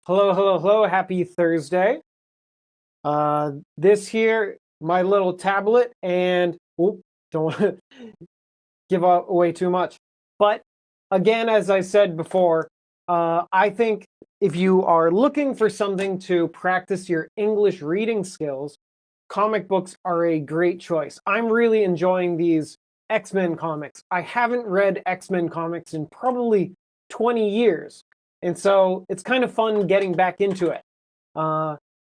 Hello, hello, hello. Happy Thursday. This here, my little tablet, and don't want to give away too much. But again, as I said before, I think if you are looking for something to practice your English reading skills, comic books are a great choice. I'm really enjoying these X-Men comics. I haven't read X-Men comics in probably 20 years. And so it's kind of fun getting back into it.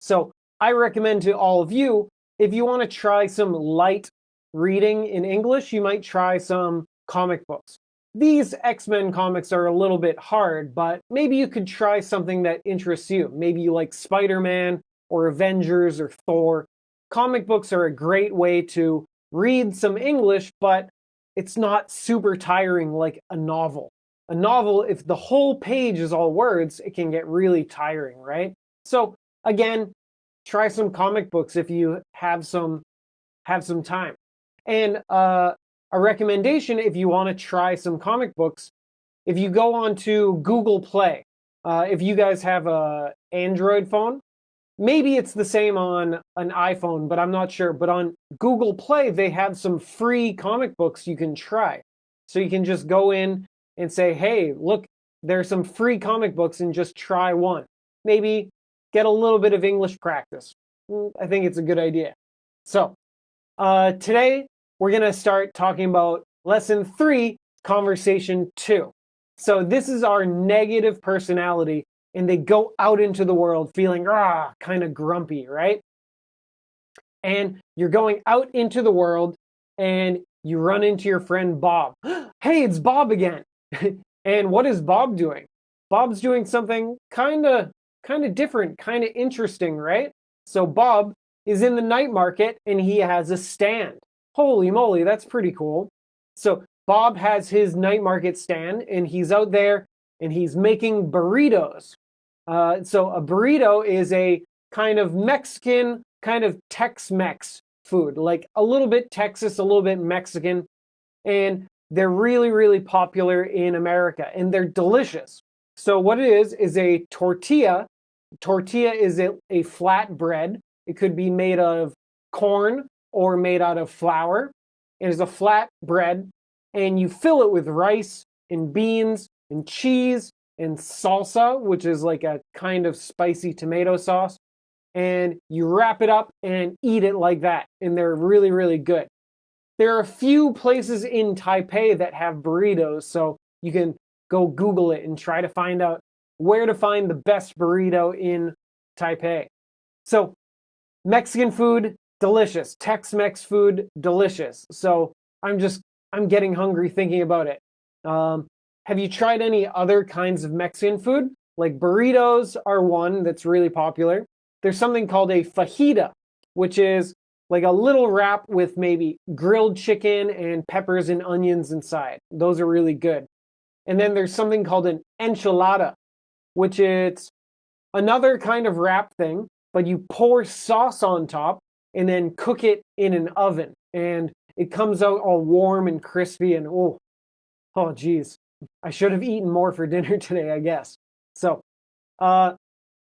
So I recommend to all of you, if you want to try some light reading in English, you might try some comic books. These X-Men comics are a little bit hard, but maybe you could try something that interests you. Maybe you like Spider-Man or Avengers or Thor. Comic books are a great way to read some English, but it's not super tiring like a novel. A novel, if the whole page is all words, it can get really tiring, right? So again, try some comic books if you have some time. And a recommendation if you want to try some comic books, if you go on to Google Play, if you guys have a Android phone, maybe it's the same on an iPhone, but I'm not sure. But on Google Play, they have some free comic books you can try. So you can just go in and say, hey, look, there's some free comic books and just try one. Maybe get a little bit of English practice. I think it's a good idea. So today we're going to start talking about lesson 3, conversation 2. So this is our negative personality, and they go out into the world feeling kind of grumpy, right? And you're going out into the world and you run into your friend Bob. Hey, it's Bob again. And what is Bob doing? Bob's doing something kind of different, kind of interesting, right? So Bob is in the night market and he has a stand. Holy moly, that's pretty cool. So Bob has his night market stand and he's out there and he's making burritos. So a burrito is a kind of Mexican, kind of Tex-Mex food, like a little bit Texas, a little bit Mexican. And they're really, really popular in America and they're delicious. So what it is a tortilla. Tortilla is a flat bread. It could be made of corn or made out of flour. It is a flat bread and you fill it with rice and beans and cheese and salsa, which is like a kind of spicy tomato sauce. And you wrap it up and eat it like that. And they're really, really good. There are a few places in Taipei that have burritos, so you can go Google it and try to find out where to find the best burrito in Taipei. So Mexican food, delicious. Tex-Mex food, delicious. So I'm getting hungry thinking about it. Have you tried any other kinds of Mexican food? Like burritos are one that's really popular. There's something called a fajita, which is like a little wrap with maybe grilled chicken and peppers and onions inside. Those are really good. And then there's something called an enchilada, which is another kind of wrap thing, but you pour sauce on top and then cook it in an oven. And it comes out all warm and crispy and geez. I should have eaten more for dinner today, I guess. So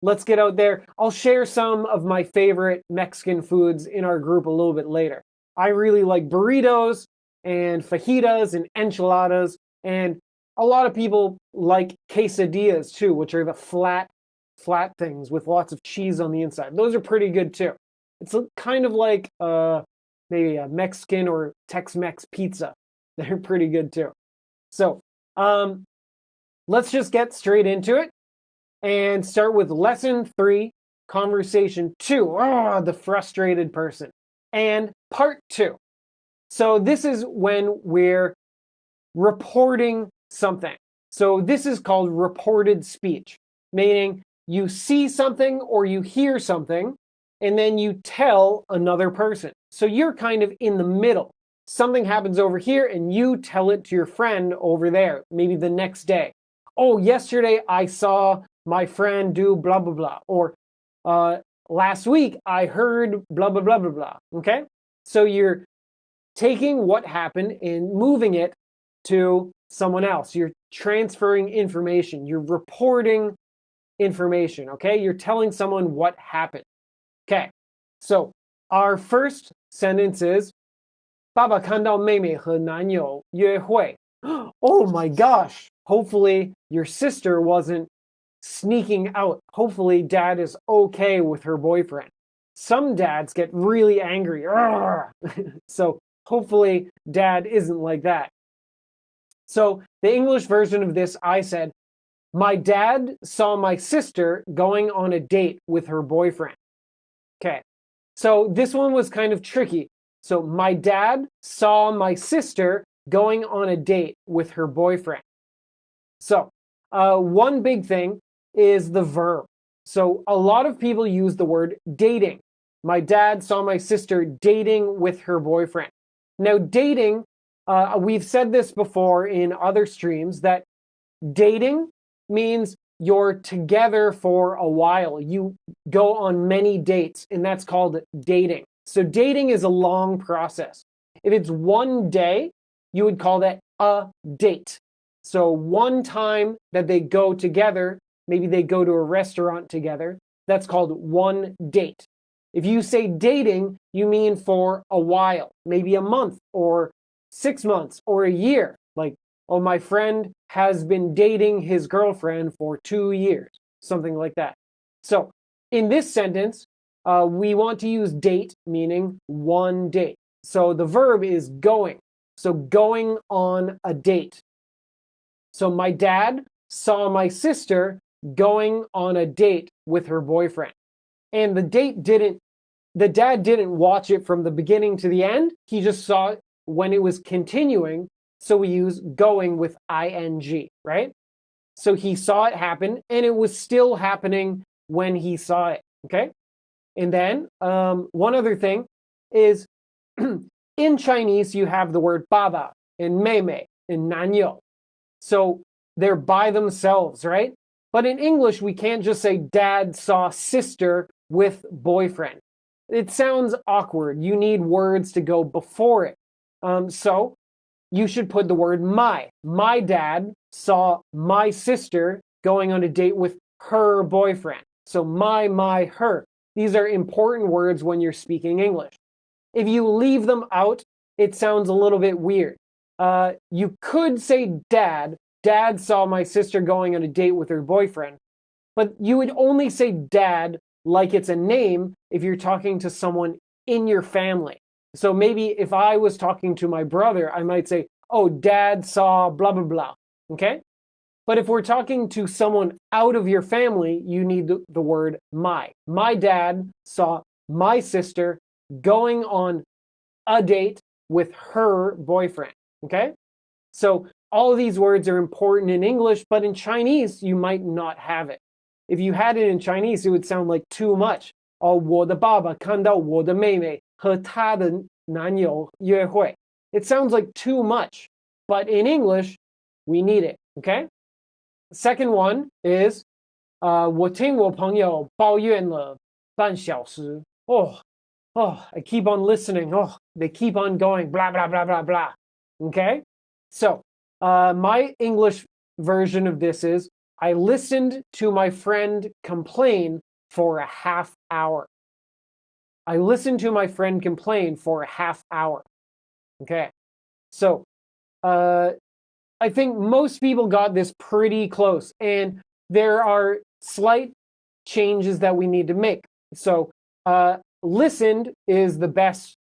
let's get out there. I'll share some of my favorite Mexican foods in our group a little bit later. I really like burritos and fajitas and enchiladas. And a lot of people like quesadillas too, which are the flat things with lots of cheese on the inside. Those are pretty good too. It's kind of like maybe a Mexican or Tex-Mex pizza. They're pretty good too. So let's just get straight into it and start with lesson 3, conversation 2. The frustrated person. And part 2. So this is when we're reporting something. So this is called reported speech, meaning you see something or you hear something, and then you tell another person. So you're kind of in the middle. Something happens over here, and you tell it to your friend over there, maybe the next day. Oh, yesterday I saw my friend do blah, blah, blah. Or last week I heard blah, blah, blah, blah, blah. Okay? So you're taking what happened and moving it to someone else. You're transferring information. You're reporting information, okay? You're telling someone what happened. Okay, so our first sentence is 爸爸看到妹妹和男友约会. Oh my gosh, hopefully your sister wasn't sneaking out. Hopefully dad is okay with her boyfriend. Some dads get really angry. So hopefully dad isn't like that. So the English version of this, I said, my dad saw my sister going on a date with her boyfriend. Okay, so this one was kind of tricky. So my dad saw my sister going on a date with her boyfriend. So one big thing is the verb. So a lot of people use the word dating. My dad saw my sister dating with her boyfriend. Now, dating, we've said this before in other streams, that dating means you're together for a while. You go on many dates, and that's called dating. So dating is a long process. If it's one day, you would call that a date. So one time that they go together, maybe they go to a restaurant together, that's called one date. If you say dating, you mean for a while, maybe a month or 6 months or a year. Like, oh, my friend has been dating his girlfriend for 2 years, something like that. So in this sentence, we want to use date, meaning one date. So the verb is going. So going on a date. So my dad saw my sister going on a date with her boyfriend. And the dad didn't watch it from the beginning to the end. He just saw it when it was continuing. So we use going with ing, right? So he saw it happen, and it was still happening when he saw it, okay? And then one other thing is in Chinese, you have the word 爸爸 and 妹妹 and 男友. So they're by themselves, right? But in English, we can't just say dad saw sister with boyfriend. It sounds awkward. You need words to go before it. So you should put the word my. My dad saw my sister going on a date with her boyfriend. So my, her. These are important words when you're speaking English. If you leave them out, it sounds a little bit weird. You could say dad. Dad saw my sister going on a date with her boyfriend. But you would only say dad like it's a name if you're talking to someone in your family. So maybe if I was talking to my brother, I might say, oh, dad saw blah, blah, blah. Okay? But if we're talking to someone out of your family, you need the word my. My dad saw my sister going on a date with her boyfriend. Okay? So all of these words are important in English, but in Chinese, you might not have it. If you had it in Chinese, it would sound like too much. 哦，我的爸爸看到我的妹妹和她的男友约会. It sounds like too much, but in English, we need it, okay? Second one is, 我听我朋友抱怨了半小时. Oh, I keep on listening. Oh, they keep on going, blah, blah, blah, blah, blah. Okay? So, my English version of this is, I listened to my friend complain for a half hour. I listened to my friend complain for a half hour. Okay. So, I think most people got this pretty close, and there are slight changes that we need to make. So, listened is the best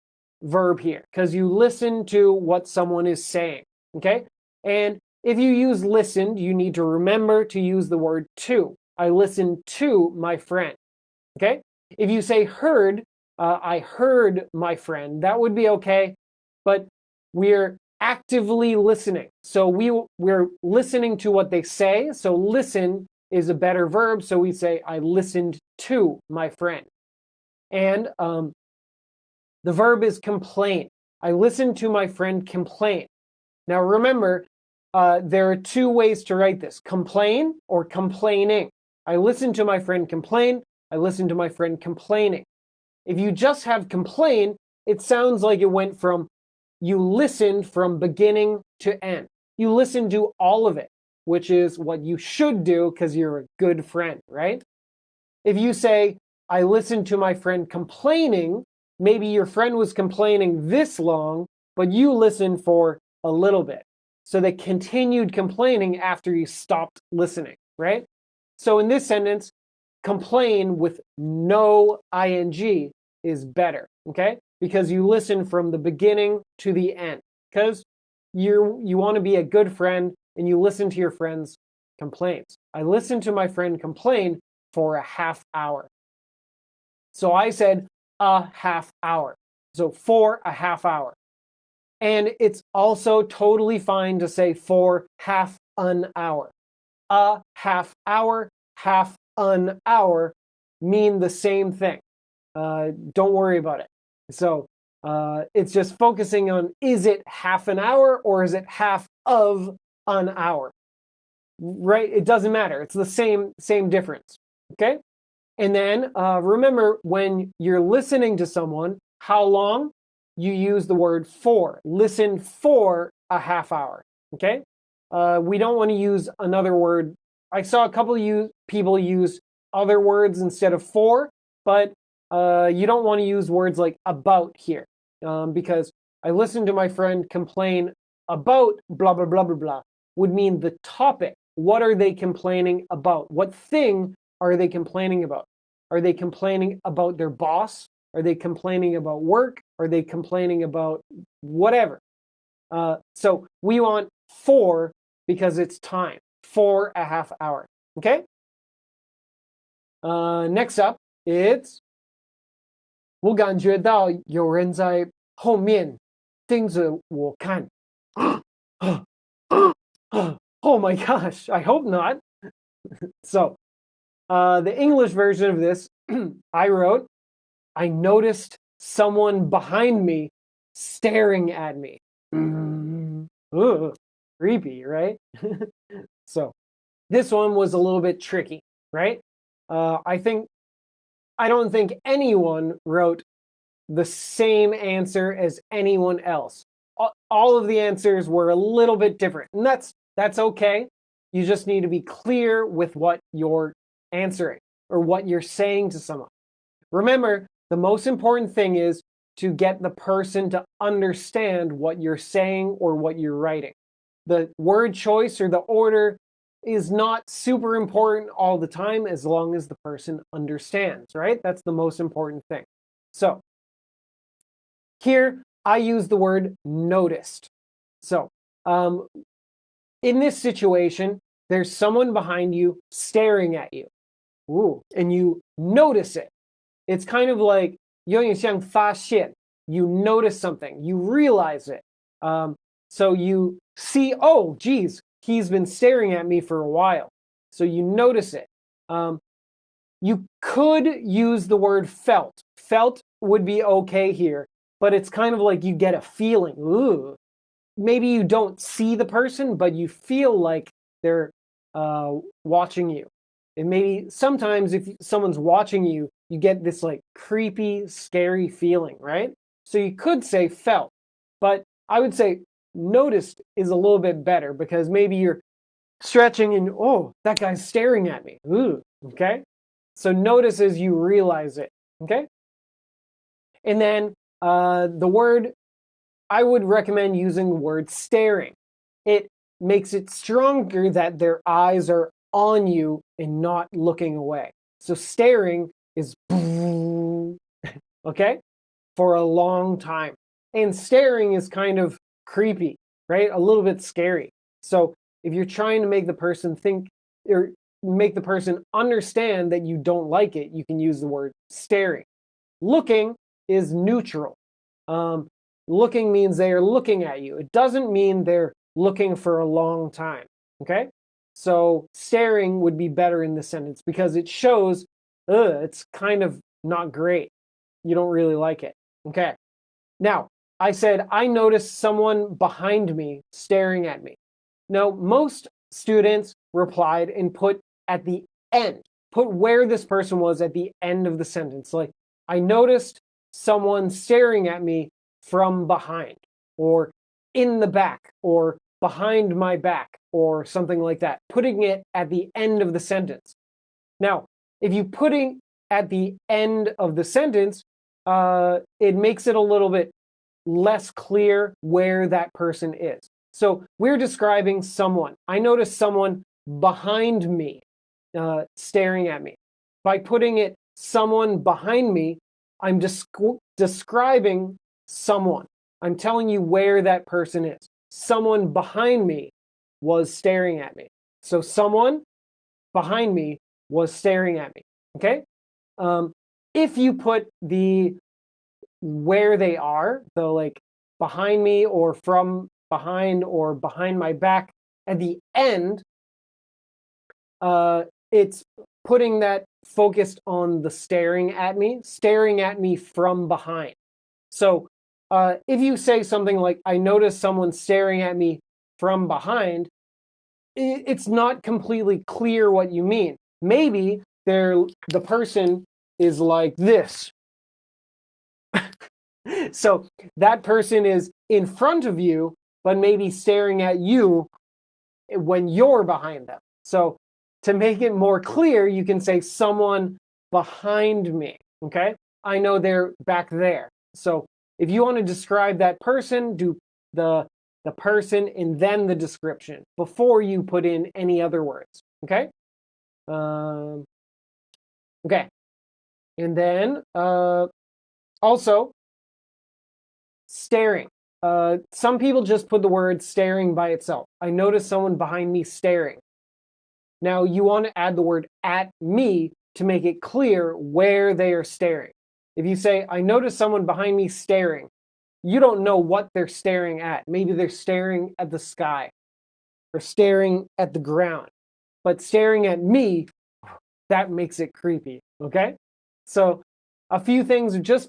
verb here because you listen to what someone is saying. Okay. And if you use listened, you need to remember to use the word to. I listened to my friend. Okay? If you say heard, I heard my friend, that would be okay. But we're actively listening. So we're listening to what they say. So listen is a better verb. So we say, I listened to my friend. And the verb is complain. I listened to my friend complain. Now remember, there are two ways to write this, complain or complaining. I listened to my friend complain. I listened to my friend complaining. If you just have complain, it sounds like it went from, you listened from beginning to end. You listened to all of it. which is what you should do because you're a good friend, right? If you say, I listened to my friend complaining, maybe your friend was complaining this long, but you listened for a little bit. So they continued complaining after you stopped listening, right? So in this sentence, complain with no ing is better, okay? Because you listen from the beginning to the end. Because you want to be a good friend and you listen to your friend's complaints. I listened to my friend complain for a half hour. So I said a half hour. So for a half hour. And it's also totally fine to say for half an hour. A half hour, half an hour mean the same thing. Don't worry about it. So it's just focusing on, is it half an hour or is it half of an hour? Right? It doesn't matter. It's the same difference. Okay? And then remember, when you're listening to someone, how long? You use the word for. Listen for a half hour. Okay? We don't want to use another word. I saw a couple of people use other words instead of for, but you don't want to use words like about here, because I listened to my friend complain about blah, blah, blah, blah, blah, would mean the topic. What are they complaining about? What thing are they complaining about? Are they complaining about their boss? Are they complaining about work? Are they complaining about whatever? So we want for because it's time, for a half hour. Okay? Next up, it's 我感觉到有人在后面盯着我看。Oh my gosh, I hope not. So, the English version of this, I wrote, I noticed someone behind me staring at me. Ugh, creepy, right? So, this one was a little bit tricky, right? I don't think anyone wrote the same answer as anyone else. All of the answers were a little bit different, and that's okay. You just need to be clear with what you're answering or what you're saying to someone. Remember, the most important thing is to get the person to understand what you're saying or what you're writing. The word choice or the order is not super important all the time as long as the person understands, right? That's the most important thing. So, here I use the word noticed. So, in this situation, there's someone behind you staring at you. Ooh, and you notice it. It's kind of like 有点像发现. You notice something. You realize it. So you see, oh, geez, he's been staring at me for a while. So you notice it. You could use the word felt. Felt would be okay here, but it's kind of like you get a feeling. Ooh. Maybe you don't see the person, but you feel like they're watching you. And maybe sometimes if someone's watching you, you get this like creepy, scary feeling, right? So you could say felt, but I would say noticed is a little bit better because maybe you're stretching and, oh, that guy's staring at me. Ooh, okay? So notice as you realize it, okay? And then the word, I would recommend using the word staring. It makes it stronger that their eyes are on you and not looking away. So staring is okay, for a long time. And staring is kind of creepy, right? A little bit scary. So if you're trying to make the person think or make the person understand that you don't like it, you can use the word staring. Looking is neutral. Looking means they are looking at you. It doesn't mean they're looking for a long time, okay? So staring would be better in this sentence because it shows, it's kind of not great. You don't really like it, okay? Now, I said, I noticed someone behind me staring at me. Now, most students replied and put at the end, put where this person was at the end of the sentence. Like, I noticed someone staring at me from behind, or in the back, or behind my back, or something like that, putting it at the end of the sentence. Now, if you put it at the end of the sentence, it makes it a little bit less clear where that person is. So we're describing someone. I noticed someone behind me staring at me. By putting it someone behind me, I'm describing someone. I'm telling you where that person is. Someone behind me was staring at me. So someone behind me was staring at me. Okay? If you put the where they are, so like behind me or from behind or behind my back at the end, it's putting that focused on the staring at me from behind. So if you say something like, I noticed someone staring at me from behind, it's not completely clear what you mean. Maybe the person is like this. So that person is in front of you, but maybe staring at you when you're behind them. So to make it more clear, you can say someone behind me, okay? I know they're back there. So if you want to describe that person, do the person and then the description before you put in any other words, okay? Okay. And then also, staring. Some people just put the word staring by itself. I noticed someone behind me staring. Now you want to add the word at me to make it clear where they are staring. If you say, I noticed someone behind me staring, you don't know what they're staring at. Maybe they're staring at the sky or staring at the ground. But staring at me, that makes it creepy, okay? So a few things are just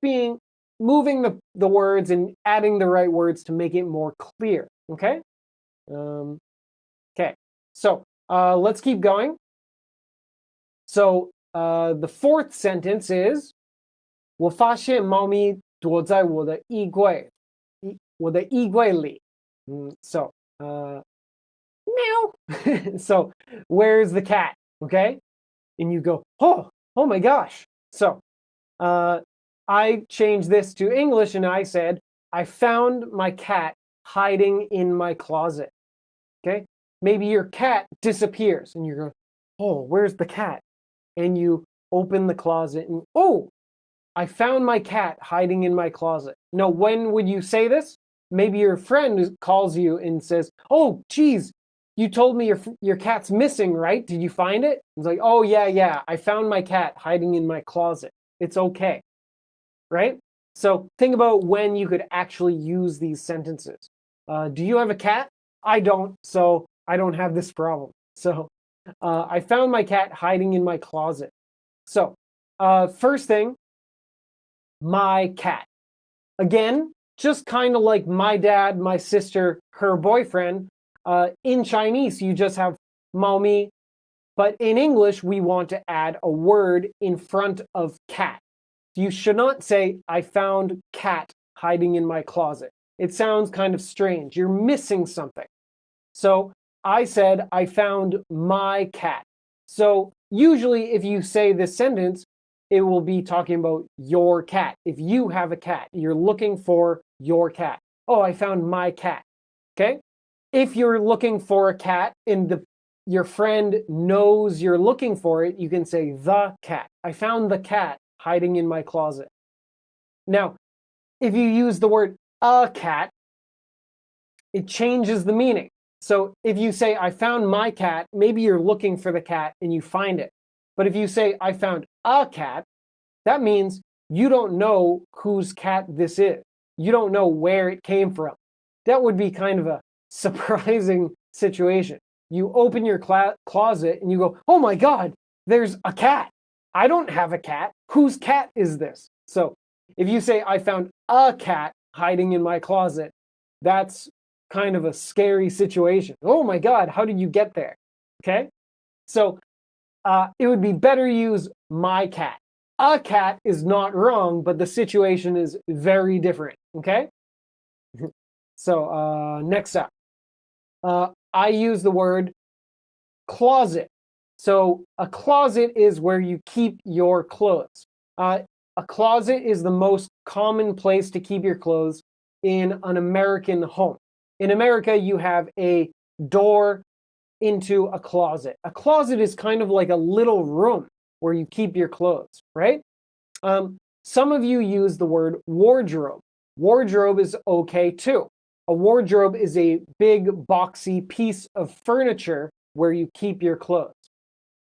moving the words and adding the right words to make it more clear, okay? Okay, so let's keep going. So the fourth sentence is 我发现猫咪躲在我的衣柜里。So meow. So where's the cat? Okay, and you go, oh my gosh. So I changed this to English and I said, I found my cat hiding in my closet. Okay, maybe your cat disappears and you go, oh, where's the cat? And you open the closet and, oh, I found my cat hiding in my closet. Now, when would you say this? Maybe your friend calls you and says, oh, geez, you told me your cat's missing, right? Did you find it? It's like, oh, yeah, I found my cat hiding in my closet. It's okay, right? So think about when you could actually use these sentences. Do you have a cat? I don't, so I don't have this problem. So I found my cat hiding in my closet. So first thing, my cat. Again, just kind of like my dad, my sister, her boyfriend. In Chinese, you just have 猫咪. But in English, we want to add a word in front of cat. You should not say, I found cat hiding in my closet. It sounds kind of strange. You're missing something. So I said, I found my cat. So usually if you say this sentence, it will be talking about your cat. If you have a cat, you're looking for your cat. Oh, I found my cat. Okay? If you're looking for a cat and your friend knows you're looking for it, you can say the cat. I found the cat hiding in my closet. Now, if you use the word a cat, it changes the meaning. So if you say, I found my cat, maybe you're looking for the cat and you find it. But if you say, I found a cat, that means you don't know whose cat this is. You don't know where it came from. That would be kind of a surprising situation. You open your closet and you go, oh my God, there's a cat. I don't have a cat. Whose cat is this? So if you say, I found a cat hiding in my closet, that's kind of a scary situation. Oh my God, how did you get there? Okay? So it would be better use my cat. A cat is not wrong, but the situation is very different. Okay? So next up. I use the word closet. So a closet is where you keep your clothes. A closet is the most common place to keep your clothes in an American home. In America, you have a door into a closet. A closet is kind of like a little room where you keep your clothes, right? Some of you use the word wardrobe. Wardrobe is okay too. A wardrobe is a big boxy piece of furniture where you keep your clothes.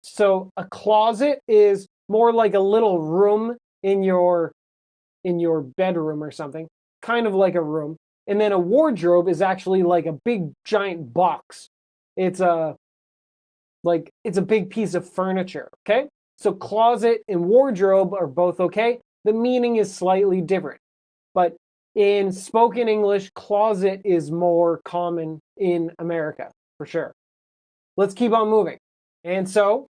So a closet is more like a little room in your bedroom or something, kind of like a room. And then a wardrobe is actually like a big giant box. It's a big piece of furniture, okay? So closet and wardrobe are both okay. The meaning is slightly different. But in spoken English, closet is more common in America, for sure. Let's keep on moving. And so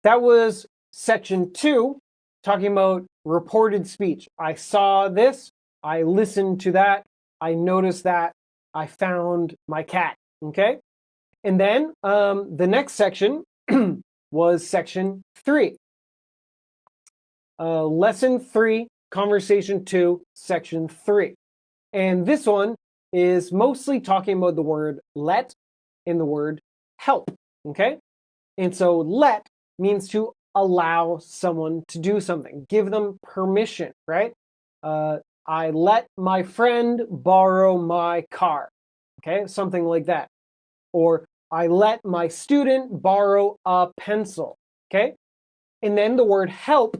that was section 2, talking about reported speech. I saw this, I listened to that, I noticed that, I found my cat, okay? And then the next section was section 3. Lesson 3, conversation 2, section 3. And this one is mostly talking about the word let and the word help, okay? And so let means to allow someone to do something, give them permission, right? I let my friend borrow my car, okay? Something like that. Or I let my student borrow a pencil, okay? And then the word help,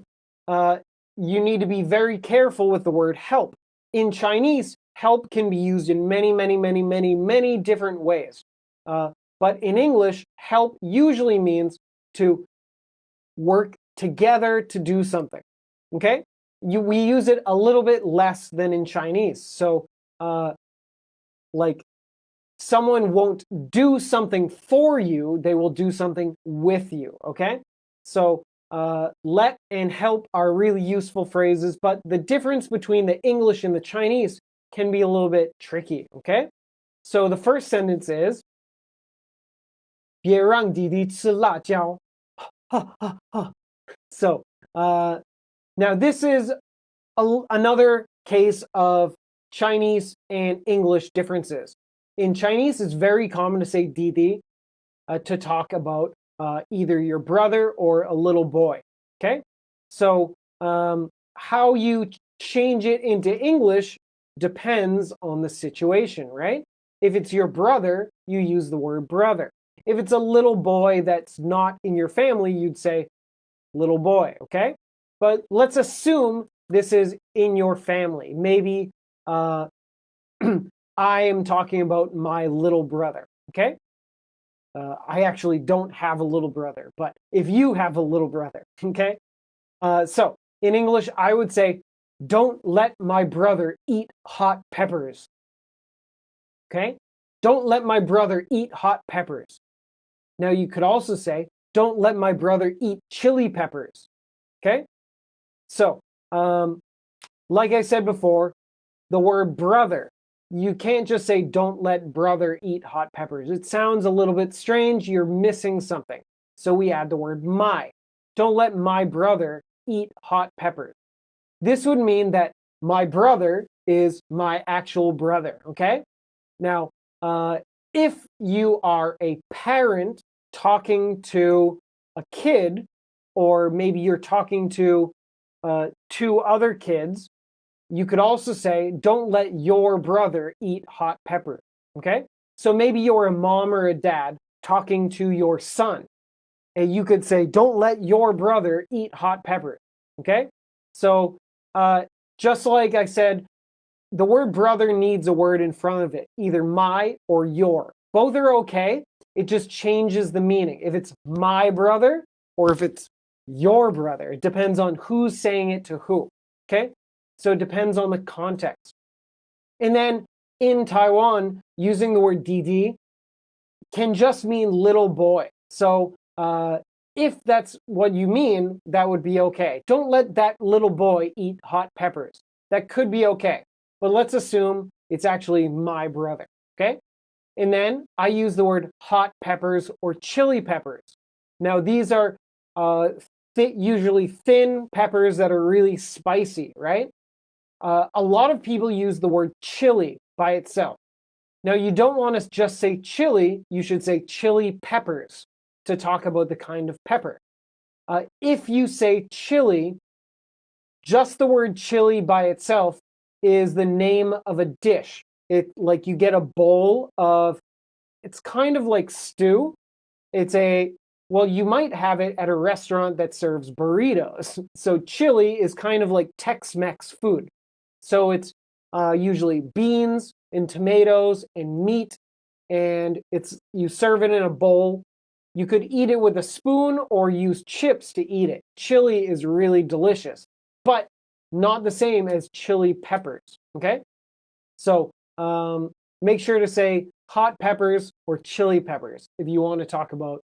you need to be very careful with the word help. In Chinese, help can be used in many different ways. But in English, help usually means to work together to do something, okay? We use it a little bit less than in Chinese. So, like, someone won't do something for you, they will do something with you, okay? So, let and help are really useful phrases, but the difference between the English and the Chinese can be a little bit tricky, okay? So the first sentence is, 别让弟弟吃辣椒. So, now this is another case of Chinese and English differences. In Chinese, it's very common to say 弟弟 to talk about either your brother or a little boy, okay? So how you change it into English depends on the situation, right? If it's your brother, you use the word brother. If it's a little boy that's not in your family, you'd say little boy, okay? But let's assume this is in your family. Maybe I am talking about my little brother, okay? I actually don't have a little brother, but if you have a little brother, okay? So in English, I would say, don't let my brother eat hot peppers, okay? Don't let my brother eat hot peppers. Now you could also say, don't let my brother eat chili peppers, okay? So, like I said before, the word brother, you can't just say, don't let brother eat hot peppers. It sounds a little bit strange. You're missing something. So we add the word my. Don't let my brother eat hot peppers. This would mean that my brother is my actual brother, okay? Now, if you are a parent talking to a kid, or maybe you're talking to 2 other kids, you could also say, don't let your brother eat hot peppers, okay? So maybe you're a mom or a dad talking to your son, and you could say, don't let your brother eat hot peppers, okay? So just like I said, the word brother needs a word in front of it, either my or your. Both are okay. It just changes the meaning. If it's my brother or if it's your brother, it depends on who's saying it to who, okay? So it depends on the context. And then in Taiwan, using the word didi can just mean little boy. So if that's what you mean, that would be okay. Don't let that little boy eat hot peppers. That could be okay. But let's assume it's actually my brother, okay? And then I use the word hot peppers or chili peppers. Now, these are usually thin peppers that are really spicy, right? A lot of people use the word chili by itself. Now, you don't want to just say chili, you should say chili peppers to talk about the kind of pepper. If you say chili, just the word chili by itself is the name of a dish. Like you get a bowl of, it's kind of like stew. Well, you might have it at a restaurant that serves burritos. So chili is kind of like Tex-Mex food. So it's usually beans and tomatoes and meat, and you serve it in a bowl. You could eat it with a spoon or use chips to eat it. Chili is really delicious, but not the same as chili peppers, okay? So make sure to say hot peppers or chili peppers if you want to talk about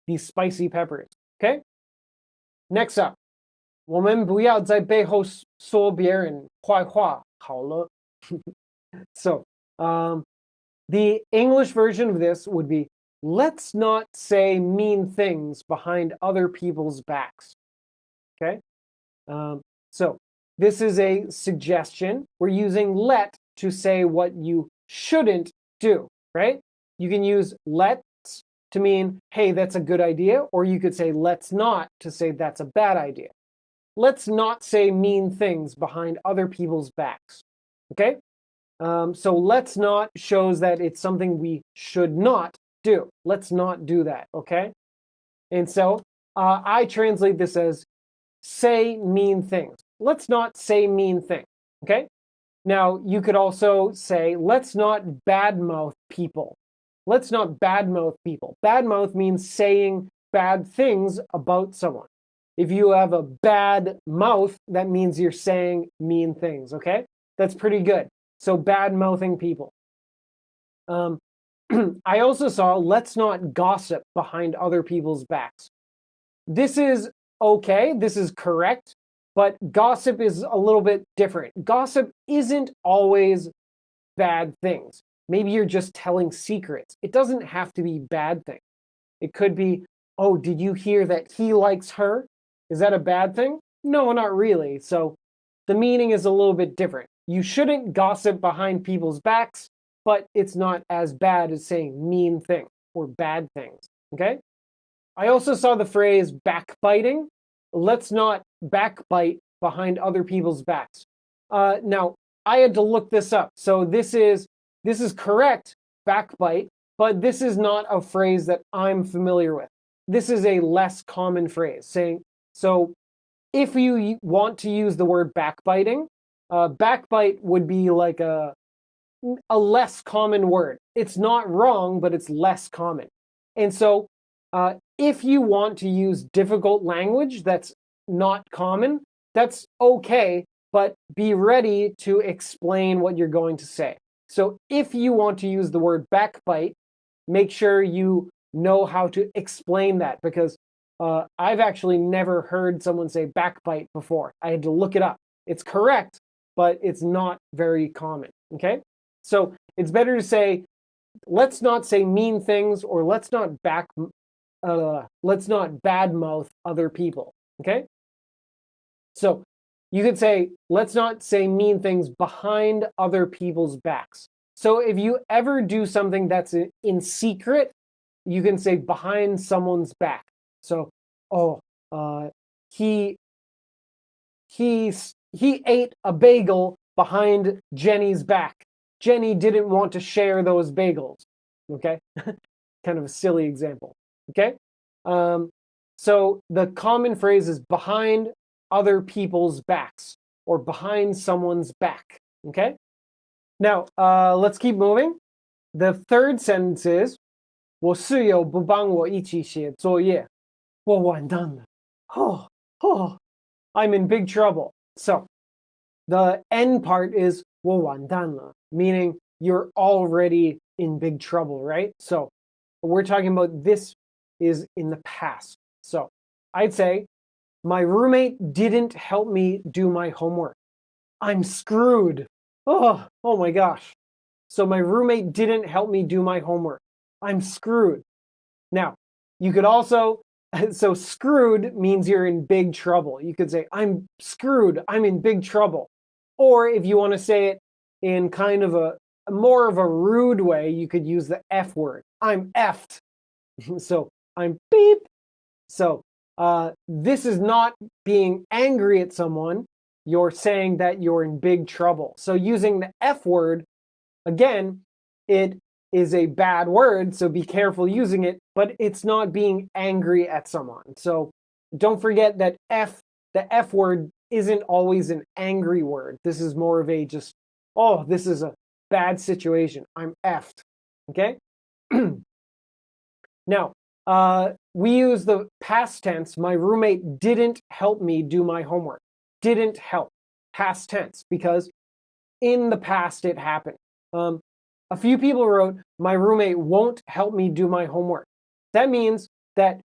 these spicy peppers, okay? Next up, 我们不要在背后说别人坏话，好了。So, the English version of this would be, let's not say mean things behind other people's backs. Okay? So, this is a suggestion. We're using let to say what you shouldn't do, right? You can use let's to mean, hey, that's a good idea, or you could say let's not to say that's a bad idea. Let's not say mean things behind other people's backs. Okay? So let's not shows that it's something we should not do. Let's not do that, okay? And so I translate this as say mean things. Let's not say mean things, okay? Now, you could also say, let's not badmouth people. Let's not badmouth people. Badmouth means saying bad things about someone. If you have a bad mouth, that means you're saying mean things, okay? That's pretty good. So bad-mouthing people. I also saw, let's not gossip behind other people's backs. This is okay, this is correct, but gossip is a little bit different. Gossip isn't always bad things. Maybe you're just telling secrets. It doesn't have to be bad things. It could be, oh, did you hear that he likes her? Is that a bad thing? No, not really. So the meaning is a little bit different. You shouldn't gossip behind people's backs, but it's not as bad as saying mean things or bad things, okay? I also saw the phrase backbiting. Let's not backbite behind other people's backs. Now, I had to look this up. So this is correct, backbite, but this is not a phrase that I'm familiar with. This is a less common phrase saying, so if you want to use the word backbiting, backbite would be like a less common word. It's not wrong, but it's less common. And so if you want to use difficult language that's not common, that's okay, but be ready to explain what you're going to say. So if you want to use the word backbite, make sure you know how to explain that, because I've actually never heard someone say backbite before. I had to look it up. It's correct, but it's not very common, okay? So it's better to say, let's not say mean things, or let's not badmouth other people, okay? So you could say, let's not say mean things behind other people's backs. So if you ever do something that's in secret, you can say behind someone's back. So, he ate a bagel behind Jenny's back. Jenny didn't want to share those bagels. Okay, kind of a silly example. Okay, so the common phrase is behind other people's backs or behind someone's back. Okay, now let's keep moving. The third sentence is 我室友不帮我一起写作业，我完蛋了。I'm in big trouble. So the end part is 我完蛋了, meaning you're already in big trouble, right? So we're talking about this is in the past. So I'd say my roommate didn't help me do my homework. I'm screwed. Oh my gosh. So my roommate didn't help me do my homework. I'm screwed. Now, you could also, so screwed means you're in big trouble. You could say, I'm screwed, I'm in big trouble. Or if you want to say it in kind of a more of a rude way, you could use the F word. I'm effed. So I'm beep. So this is not being angry at someone. You're saying that you're in big trouble. So using the F word, again, it is a bad word, so be careful using it, but it's not being angry at someone. So don't forget that the F word isn't always an angry word. This is more of a just, oh, this is a bad situation. I'm effed. Okay? Now, we use the past tense. My roommate didn't help me do my homework. Didn't help. Past tense, because in the past it happened. A few people wrote, my roommate won't help me do my homework. That means that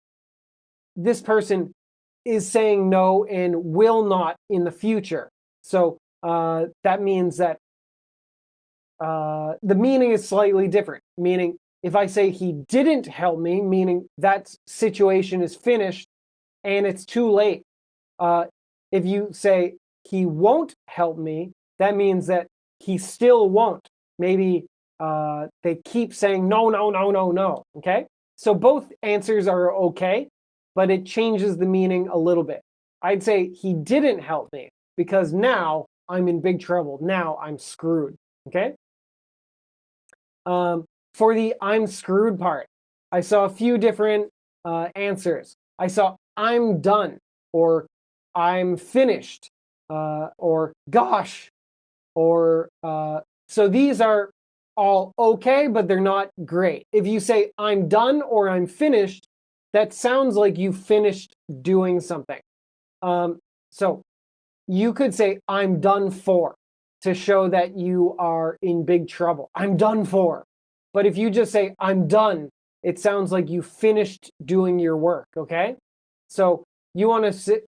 this person is saying no and will not in the future. So that means that the meaning is slightly different. Meaning, if I say he didn't help me, meaning that situation is finished and it's too late. If you say he won't help me, that means that he still won't. Maybe they keep saying no, no, no, no, no. Okay? So both answers are okay, but it changes the meaning a little bit. I'd say he didn't help me because now I'm in big trouble. Now I'm screwed. Okay? For the I'm screwed part, I saw a few different answers. I saw I'm done, or I'm finished, or gosh, or so these are all okay, but they're not great. If you say I'm done or I'm finished, that sounds like you finished doing something. So you could say I'm done for to show that you are in big trouble. I'm done for. But if you just say I'm done, it sounds like you finished doing your work, okay? So you want to sit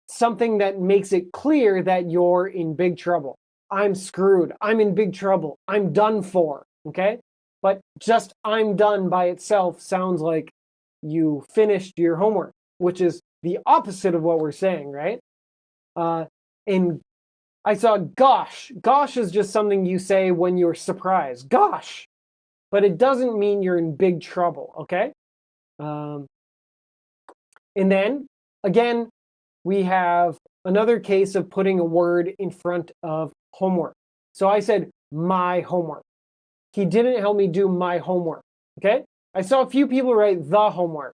something that makes it clear that you're in big trouble. I'm screwed. I'm in big trouble. I'm done for, okay? But just I'm done by itself sounds like you finished your homework, which is the opposite of what we're saying, right? And I saw gosh. Gosh is just something you say when you're surprised. Gosh. But it doesn't mean you're in big trouble, okay? And then, again, we have another case of putting a word in front of homework. So I said, my homework. He didn't help me do my homework, okay? I saw a few people write the homework,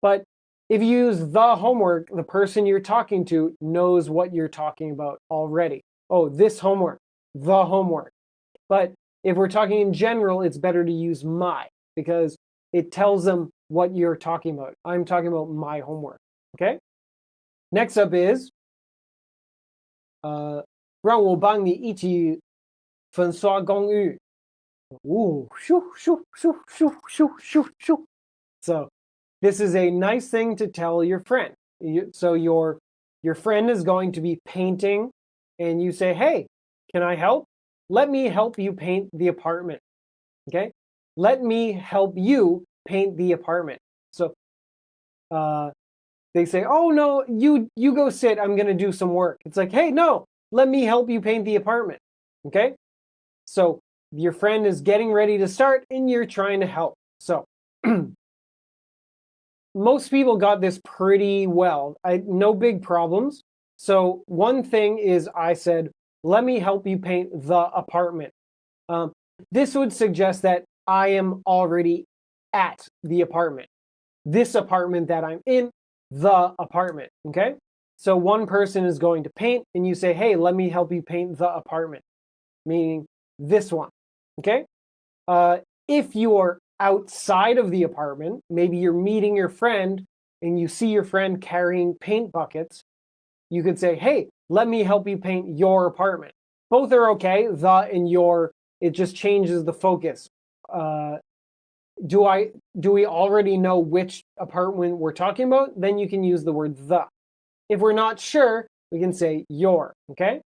but if you use the homework, the person you're talking to knows what you're talking about already. Oh, this homework, the homework. But if we're talking in general, it's better to use my, because it tells them what you're talking about. I'm talking about my homework, okay? Next up is 让我帮你一起粉刷公寓. Ooh, shoo, shoo, shoo, shoo, shoo, shoo, shoo. So this is a nice thing to tell your friend. So your friend is going to be painting and you say, hey, can I help? Let me help you paint the apartment. Okay? Let me help you paint the apartment. So they say, oh, no, you go sit. I'm going to do some work. It's like, hey, no, let me help you paint the apartment. Okay? So your friend is getting ready to start and you're trying to help. So most people got this pretty well. No big problems. So one thing is I said, let me help you paint the apartment. This would suggest that I am already at the apartment. This apartment that I'm in, the apartment, okay? So one person is going to paint and you say, hey, let me help you paint the apartment, meaning this one, okay? If you are outside of the apartment, maybe you're meeting your friend and you see your friend carrying paint buckets, you could say, hey, let me help you paint your apartment. Both are okay, the and your, it just changes the focus. Do we already know which apartment we're talking about? Then you can use the word the. If we're not sure, we can say your, okay?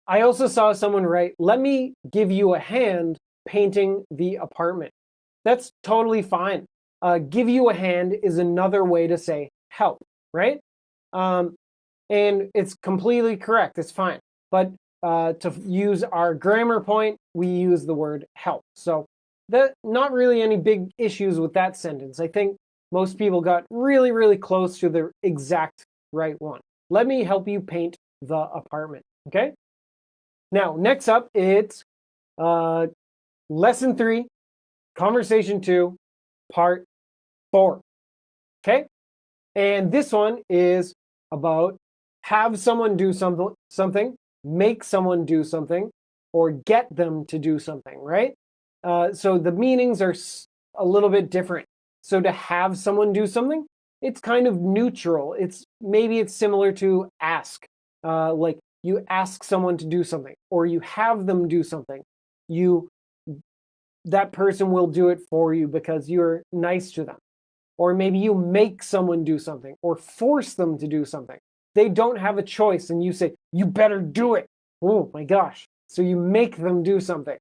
I also saw someone write, let me give you a hand painting the apartment. That's totally fine. Give you a hand is another way to say help, right? And it's completely correct. It's fine. But to use our grammar point, we use the word help. So not really any big issues with that sentence. I think most people got really, really close to the exact right one. Let me help you paint the apartment, okay? Now, next up, it's Lesson 3, Conversation 2, Part 4, okay? And this one is about have someone do something, make someone do something, or get them to do something, right? So the meanings are a little bit different. So to have someone do something, it's kind of neutral. Maybe it's similar to ask, like you ask someone to do something, or you have them do something. That person will do it for you because you're nice to them. Or maybe you make someone do something or force them to do something. They don't have a choice and you say, you better do it. Oh my gosh. So you make them do something.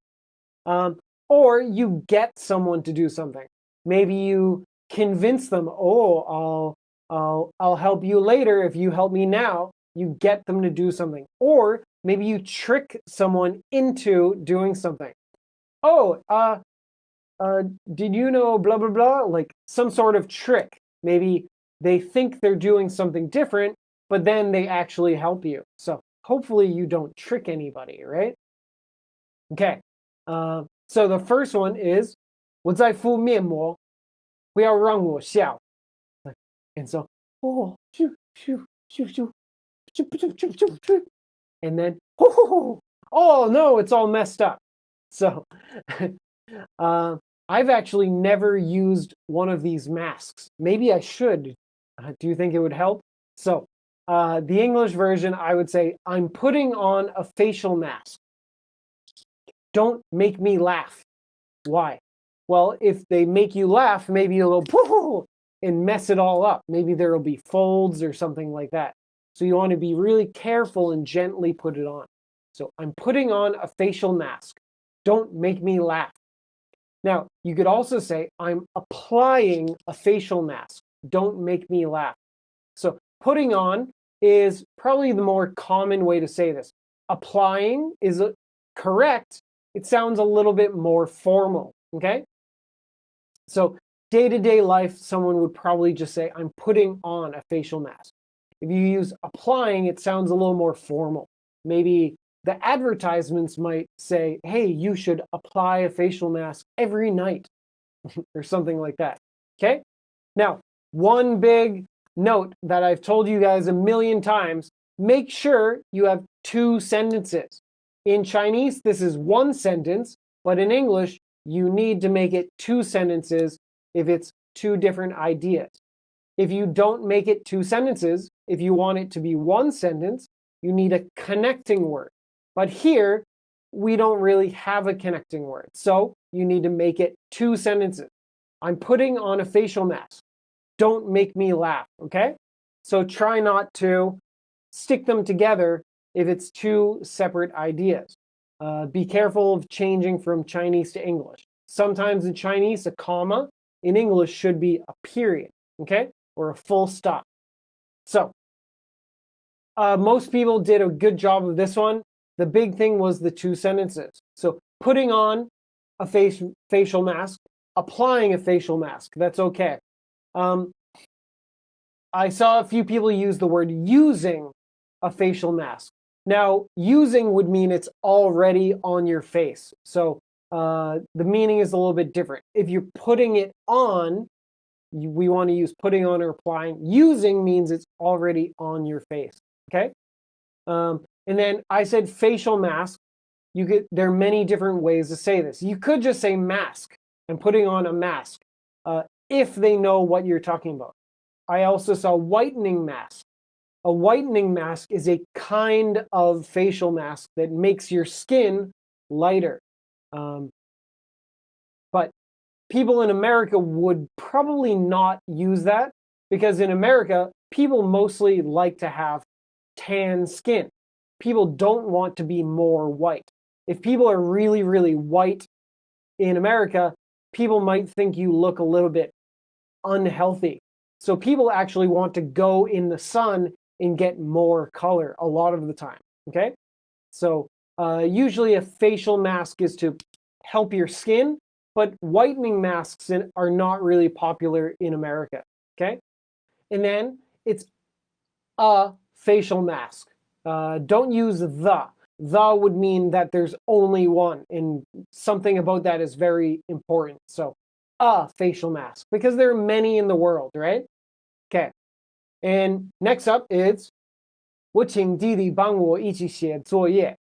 Or you get someone to do something. Maybe you convince them, oh, I'll help you later if you help me now. You get them to do something. Or maybe you trick someone into doing something. Oh, did you know blah, blah, blah? Like some sort of trick. Maybe they think they're doing something different, but then they actually help you. So hopefully you don't trick anybody, right? Okay. So the first one is 我在敷面膜，不要让我笑. And so, oh, shoo, shoo, shoo, shoo, shoo, shoo, shoo, shoo, shoo. And then, oh no, it's all messed up. So, I've actually never used one of these masks. Maybe I should. Do you think it would help? So, the English version, I would say, I'm putting on a facial mask. Don't make me laugh. Why? Well, if they make you laugh, maybe you'll go and mess it all up. Maybe there'll be folds or something like that. So you want to be really careful and gently put it on. So I'm putting on a facial mask. Don't make me laugh. Now, you could also say, I'm applying a facial mask. Don't make me laugh. So putting on is probably the more common way to say this. Applying is correct. It sounds a little bit more formal, okay? So day-to-day life, someone would probably just say, I'm putting on a facial mask. If you use applying, it sounds a little more formal. Maybe the advertisements might say, hey, you should apply a facial mask every night or something like that, okay? Now, one big note that I've told you guys a million times, make sure you have 2 sentences. In Chinese, this is 1 sentence, but in English, you need to make it 2 sentences if it's 2 different ideas. If you don't make it 2 sentences, if you want it to be 1 sentence, you need a connecting word. But here, we don't really have a connecting word. So you need to make it 2 sentences. I'm putting on a facial mask. Don't make me laugh, okay? So try not to stick them together if it's 2 separate ideas. Be careful of changing from Chinese to English. Sometimes in Chinese, a comma in English should be a period, okay? Or a full stop. So most people did a good job of this one. The big thing was the 2 sentences. So putting on a facial mask, applying a facial mask, that's okay. I saw a few people use the word using a facial mask. Now, using would mean it's already on your face. So the meaning is a little bit different. If you're putting it on, we want to use putting on or applying. Using means it's already on your face, okay? And then I said facial mask. There are many different ways to say this. You could just say mask and putting on a mask if they know what you're talking about. I also saw whitening mask. A whitening mask is a kind of facial mask that makes your skin lighter. But people in America would probably not use that because in America, people mostly like to have tan skin. People don't want to be more white. If people are really, really white, in America, people might think you look a little bit unhealthy. So people actually want to go in the sun and get more color a lot of the time, okay? So usually a facial mask is to help your skin, but whitening masks are not really popular in America, okay? And then it's a facial mask. Don't use the. The would mean that there's only one, and something about that is very important. So a facial mask, because there are many in the world, right? Okay. And next up is 我请弟弟帮我一起写作业.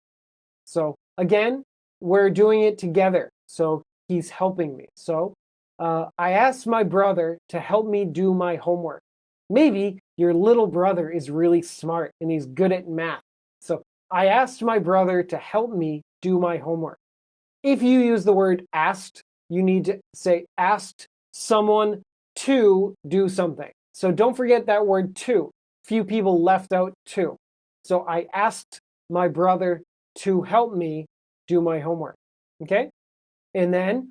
So again, we're doing it together. So he's helping me. So I asked my brother to help me do my homework. Maybe your little brother is really smart and he's good at math. So I asked my brother to help me do my homework. If you use the word asked, you need to say asked someone to do something. So don't forget that word to. Few people left out to. So I asked my brother to help me do my homework. Okay? And then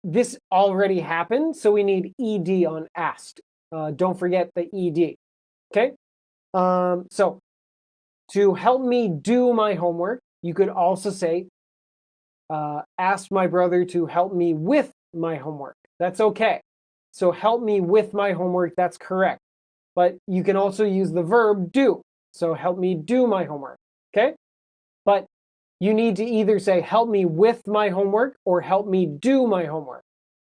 this already happened, so we need ed on asked. Don't forget the ed. Okay? So to help me do my homework, you could also say, ask my brother to help me with my homework. That's okay. So help me with my homework, that's correct. But you can also use the verb do. So help me do my homework, okay? But you need to either say help me with my homework or help me do my homework.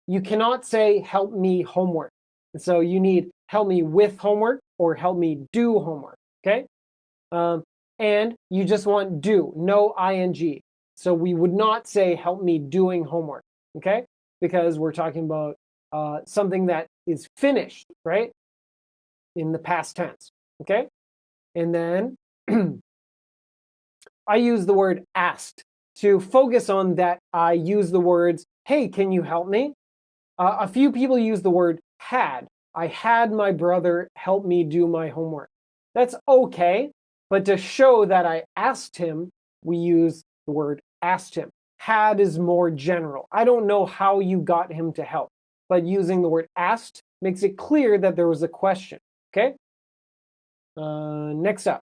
You cannot say help me homework. So you need help me with homework or help me do homework, okay? And you just want do, no ing. So we would not say help me doing homework, okay? Because we're talking about something that is finished, right? In the past tense, okay? And then I use the word asked to focus on that. I use the words, hey, can you help me? A few people use the word had. I had my brother help me do my homework. That's okay, but to show that I asked him, we use the word asked him. Had is more general. I don't know how you got him to help, but using the word asked makes it clear that there was a question, okay? Next up.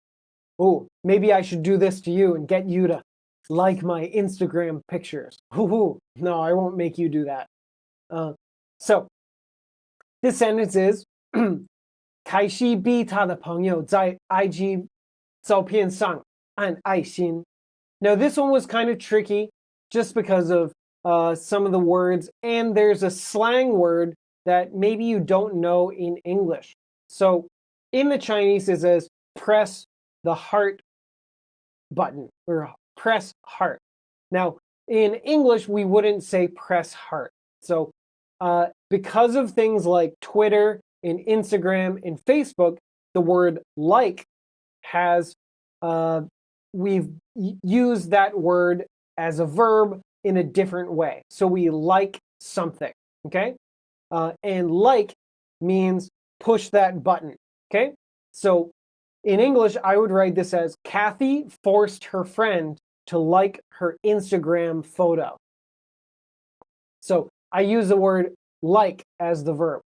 Oh, maybe I should do this to you and get you to like my Instagram pictures. Ooh, no, I won't make you do that. So this sentence is 凯西逼他的朋友在 IG 照片上按爱心. Now this one was kind of tricky just because of some of the words, and there's a slang word that maybe you don't know in English. So in the Chinese it says press the heart button or press heart. Now in English we wouldn't say press heart. So because of things like Twitter and Instagram and Facebook, the word like has we've used that word as a verb in a different way. So we like something, okay? And like means push that button, okay? So in English, I would write this as Kathy forced her friend to like her Instagram photo. So I use the word like as the verb.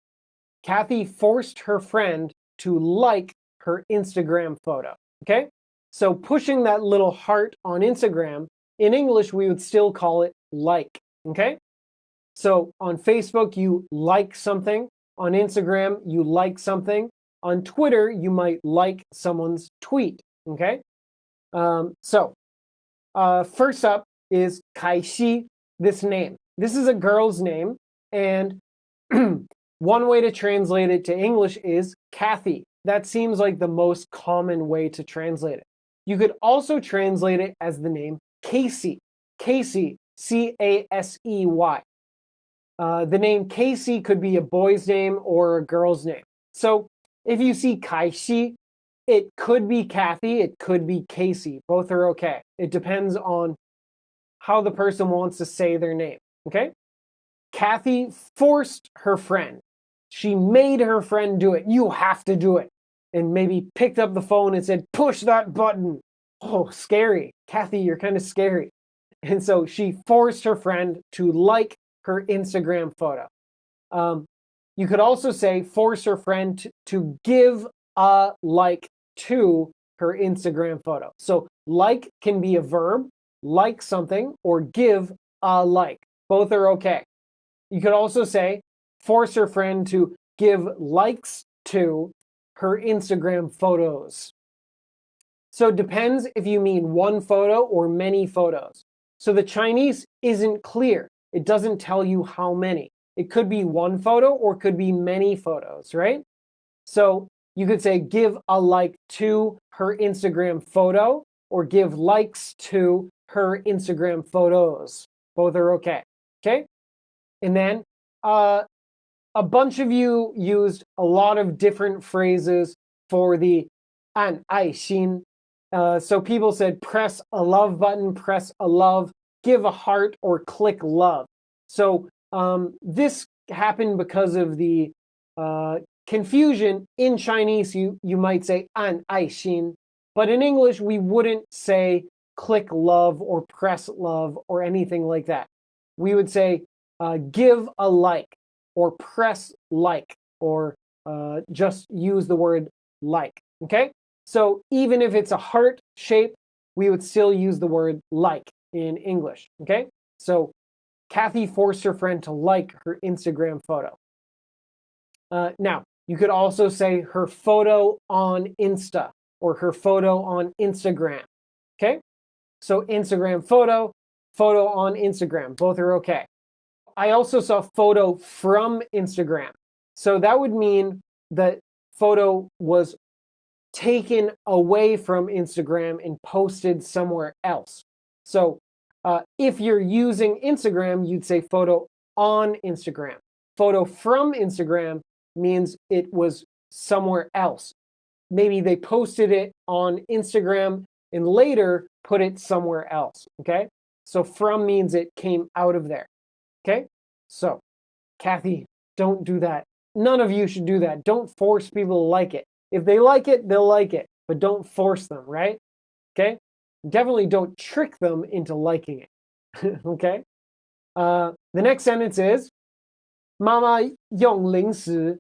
Kathy forced her friend to like her Instagram photo, okay? So pushing that little heart on Instagram, in English, we would still call it like, okay? So on Facebook, you like something. On Instagram, you like something. On Twitter, you might like someone's tweet, okay? First up is Kaixi, this name. This is a girl's name, and one way to translate it to English is Kathy. That seems like the most common way to translate it. You could also translate it as the name Casey. Casey, C-A-S-E-Y. The name Casey could be a boy's name or a girl's name. So if you see Kaixi, it could be Kathy, it could be Casey. Both are okay. It depends on how the person wants to say their name, okay? Kathy forced her friend. She made her friend do it. You have to do it. And maybe picked up the phone and said, push that button. Oh, scary. Kathy, you're kind of scary. And so she forced her friend to like her Instagram photo. You could also say force her friend to give a like to her Instagram photo. So like can be a verb, like something, or give a like. Both are okay. You could also say force her friend to give likes to her Instagram photos. So it depends if you mean one photo or many photos. So the Chinese isn't clear. It doesn't tell you how many. It could be one photo or could be many photos, right? So you could say give a like to her Instagram photo or give likes to her Instagram photos. Both are okay. Okay? And then a bunch of you used a lot of different phrases for the 按爱心. So people said press a love button, press a love, give a heart, or click love. So this happened because of the confusion. In Chinese, you might say 按爱心, but in English, we wouldn't say click love or press love or anything like that. We would say give a like or press like or just use the word like, okay? So even if it's a heart shape, we would still use the word like in English, okay? So Kathy forced her friend to like her Instagram photo. Now, you could also say her photo on Insta or her photo on Instagram, okay? So Instagram photo, photo on Instagram, both are okay. I also saw photo from Instagram. So that would mean that photo was taken away from Instagram and posted somewhere else. So if you're using Instagram, you'd say photo on Instagram. Photo from Instagram means it was somewhere else. Maybe they posted it on Instagram and later put it somewhere else, okay? So from means it came out of there, okay? So, Kathy, don't do that. None of you should do that. Don't force people to like it. If they like it, they'll like it, but don't force them, right? Okay? Definitely don't trick them into liking it, okay? The next sentence is, 妈妈用零食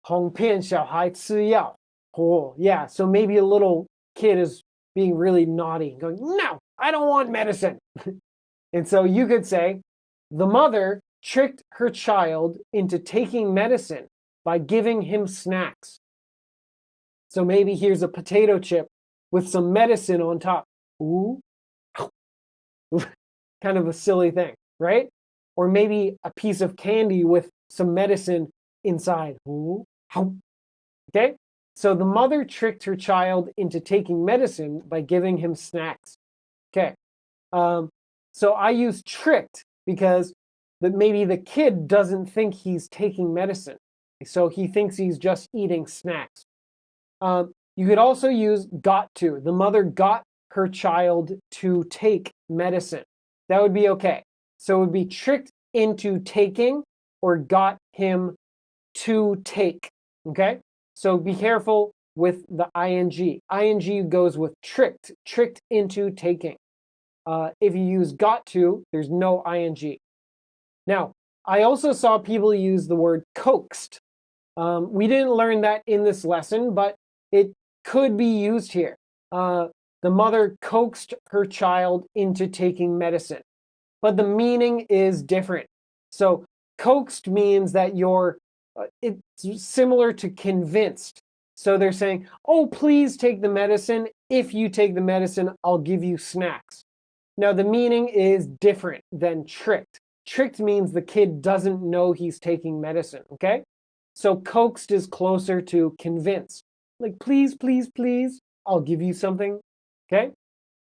哄骗小孩吃药. Oh, yeah, so maybe a little kid is being really naughty, going, no, I don't want medicine. And so you could say, the mother tricked her child into taking medicine by giving him snacks. So maybe here's a potato chip with some medicine on top. Ooh. Kind of a silly thing, right? Or maybe a piece of candy with some medicine inside. Ooh. Okay? So the mother tricked her child into taking medicine by giving him snacks. Okay. So I use tricked because maybe the kid doesn't think he's taking medicine. So he thinks he's just eating snacks. You could also use got to. The mother got her child to take medicine. That would be okay. So it would be tricked into taking or got him to take. Okay? So be careful with the ing. Ing goes with tricked, tricked into taking. If you use got to, there's no ing. Now, I also saw people use the word coaxed. We didn't learn that in this lesson, but it could be used here. The mother coaxed her child into taking medicine, but the meaning is different. So coaxed means that it's similar to convinced. So they're saying, oh, please take the medicine. If you take the medicine, I'll give you snacks. Now, the meaning is different than tricked. Tricked means the kid doesn't know he's taking medicine, okay? So coaxed is closer to convinced. Like, please, please, please, I'll give you something, okay?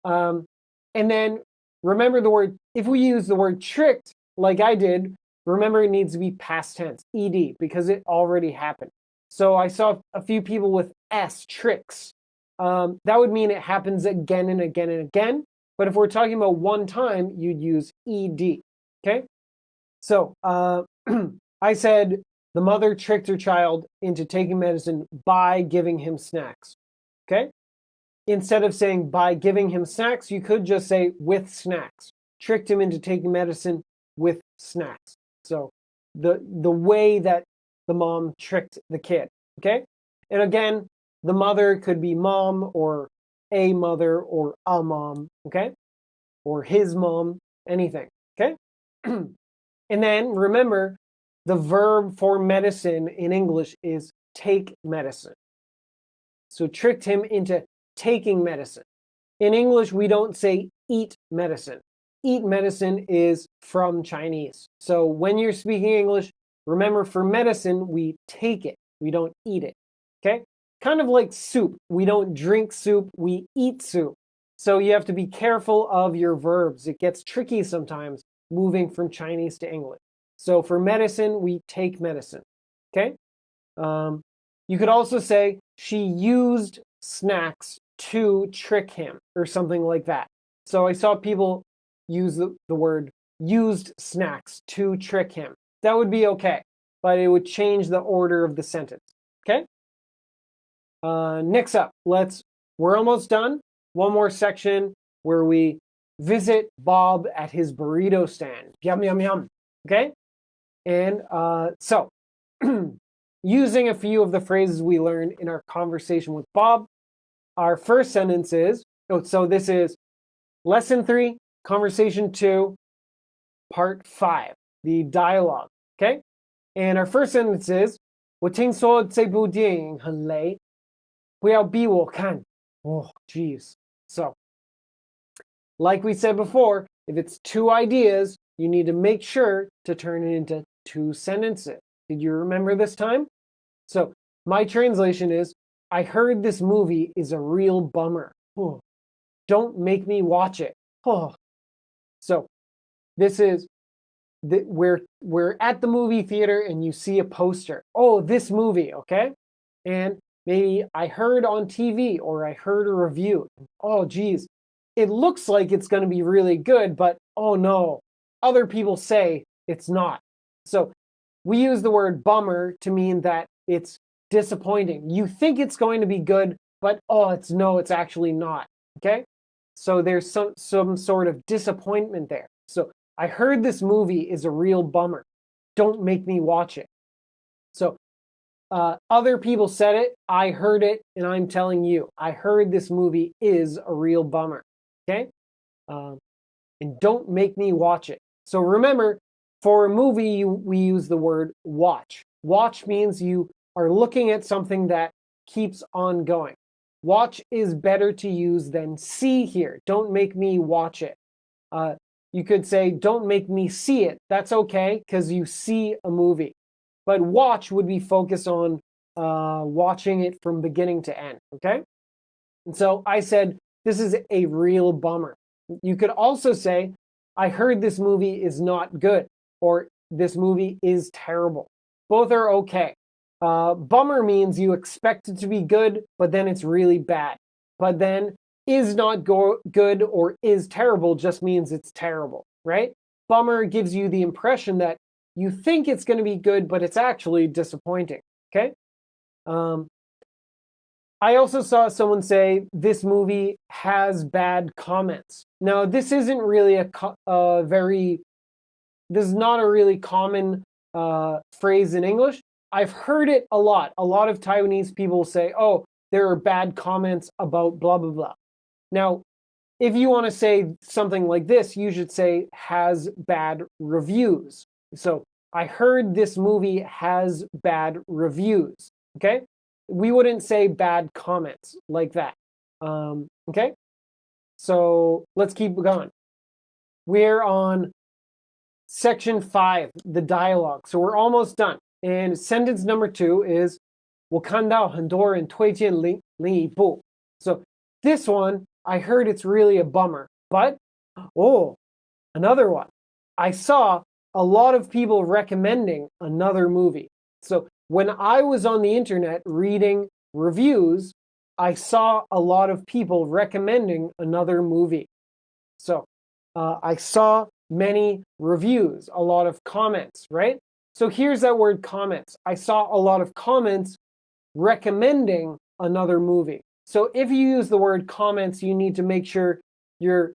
And then remember the word, if we use the word tricked, like I did, remember it needs to be past tense, ed, because it already happened. So I saw a few people with s, tricks. That would mean it happens again and again and again. But if we're talking about one time, you'd use ed, okay? So I said the mother tricked her child into taking medicine by giving him snacks, okay? Instead of saying by giving him snacks, you could just say with snacks. tricked him into taking medicine with snacks. So the way that the mom tricked the kid, okay? And again, the mother could be mom or a mother or a mom, okay? Or his mom, anything, okay? And then remember, the verb for medicine in English is take medicine. So tricked him into taking medicine. In English, we don't say eat medicine. Eat medicine is from Chinese. So when you're speaking English, remember for medicine, we take it. We don't eat it, okay? Kind of like soup. We don't drink soup, we eat soup. So you have to be careful of your verbs. It gets tricky sometimes moving from Chinese to English. So for medicine, we take medicine, okay? You could also say she used snacks to trick him or something like that. So I saw people use the word used snacks to trick him. That would be okay, but it would change the order of the sentence, okay? Next up, we're almost done. One more section where we visit Bob at his burrito stand. Yum, yum, yum, okay? And so, using a few of the phrases we learned in our conversation with Bob, our first sentence is, so this is Lesson 3, Conversation 2, Part 5, the dialogue, okay? And our first sentence is, 我听说这部电影很雷，不要逼我看. Oh, geez. So, like we said before, if it's 2 ideas, you need to make sure to turn it into 2 sentences. Did you remember this time? So, my translation is, I heard this movie is a real bummer. Oh, don't make me watch it. Oh. So, this is, we're at the movie theater and you see a poster. Oh, this movie, okay? And maybe I heard on TV or I heard a review. Oh, geez, it looks like it's going to be really good, but oh no, other people say it's not. So we use the word bummer to mean that it's disappointing. You think it's going to be good, but it's actually not, okay? So there's some sort of disappointment there. So I heard this movie is a real bummer. Don't make me watch it. So other people said it, I heard it, and I'm telling you, I heard this movie is a real bummer, okay? And don't make me watch it. So remember, for a movie, we use the word watch. Watch means you are looking at something that keeps on going. Watch is better to use than see here. Don't make me watch it. You could say, don't make me see it. That's okay, because you see a movie. But watch would be focused on watching it from beginning to end, okay? And so I said, this is a real bummer. You could also say, I heard this movie is not good, or this movie is terrible. Both are okay. Bummer means you expect it to be good, but then it's really bad. But then is not good or is terrible just means it's terrible, right? Bummer gives you the impression that you think it's going to be good, but it's actually disappointing, okay? I also saw someone say, this movie has bad comments. Now, this isn't really this is not a really common phrase in English. I've heard it a lot. A lot of Taiwanese people say, oh, there are bad comments about blah, blah, blah. Now, if you want to say something like this, you should say has bad reviews. So I heard this movie has bad reviews, okay? We wouldn't say bad comments like that, okay? So let's keep going. We're on section 5, the dialogue. So we're almost done. And sentence number 2 is 我看到很多人推荐另一部. So this one, I heard it's really a bummer. But, another one. I saw a lot of people recommending another movie. So when I was on the internet reading reviews, I saw a lot of people recommending another movie. So I saw many reviews, a lot of comments, right? So here's that word comments. I saw a lot of comments recommending another movie. So if you use the word comments, you need to make sure you're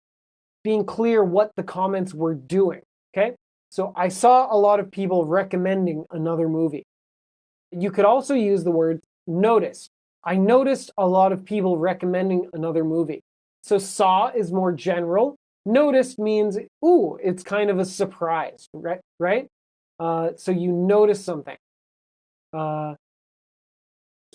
being clear what the comments were doing, okay? So I saw a lot of people recommending another movie. You could also use the word notice. I noticed a lot of people recommending another movie. So saw is more general. Noticed means, ooh, it's kind of a surprise, right? So you notice something.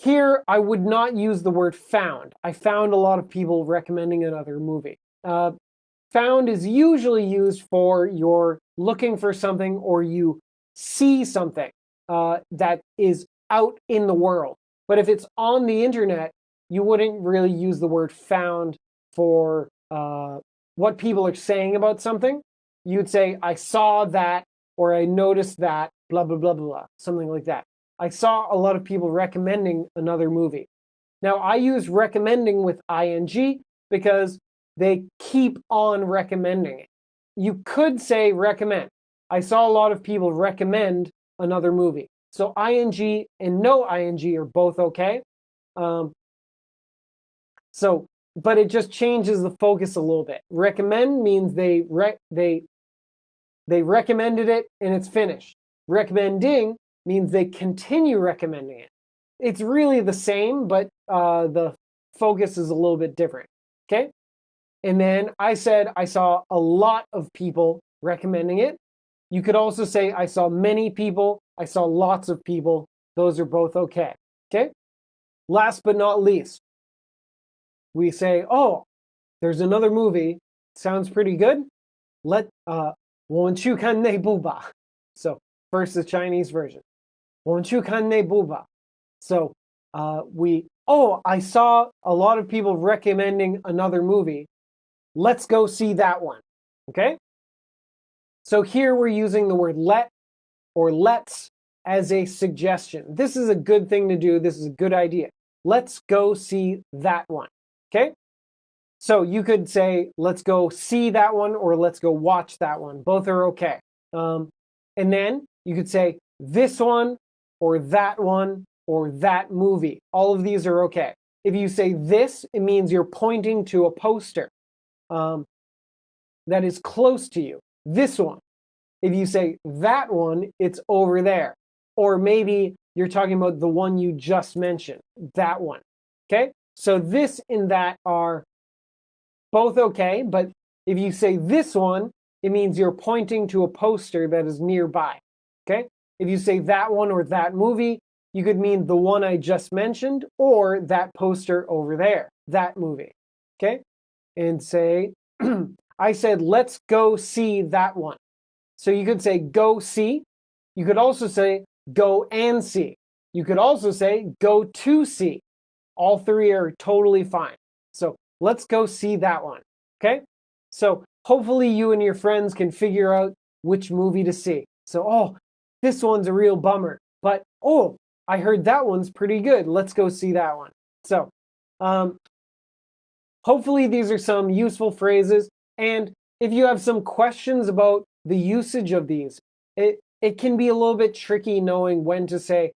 Here, I would not use the word found. I found a lot of people recommending another movie. Found is usually used for you're looking for something or you see something that is out in the world. But if it's on the internet, you wouldn't really use the word found for what people are saying about something. You'd say, I saw that, or I noticed that, blah, blah, blah, blah, blah, something like that. I saw a lot of people recommending another movie. Now, I use recommending with ing because they keep on recommending it. You could say recommend. I saw a lot of people recommend another movie. So ing and no ing are both okay. But it just changes the focus a little bit. Recommend means they recommended it and it's finished. Recommending means they continue recommending it. It's really the same, but the focus is a little bit different, okay? And then I said I saw a lot of people recommending it. You could also say I saw many people, I saw lots of people. Those are both okay, okay? Last but not least, we say, oh, there's another movie. Sounds pretty good. 我们去看那部吧. So first the Chinese version. 我们去看那部吧. So I saw a lot of people recommending another movie. Let's go see that one. Okay? So here we're using the word let or let's as a suggestion. This is a good thing to do. This is a good idea. Let's go see that one. Okay? So you could say, let's go see that one or let's go watch that one. Both are okay. And then you could say this one or that movie. All of these are okay. If you say this, it means you're pointing to a poster that is close to you. This one. If you say that one, it's over there. Or maybe you're talking about the one you just mentioned, that one. Okay? So this and that are both okay, but if you say this one, it means you're pointing to a poster that is nearby. Okay? If you say that one or that movie, you could mean the one I just mentioned or that poster over there, that movie. Okay? And say, I said, let's go see that one. So you could say go see. You could also say go and see. You could also say go to see. All three are totally fine. So let's go see that one. Okay? So hopefully you and your friends can figure out which movie to see. So, oh, this one's a real bummer. But, oh, I heard that one's pretty good. Let's go see that one. So hopefully these are some useful phrases. And if you have some questions about the usage of these, it can be a little bit tricky knowing when to say,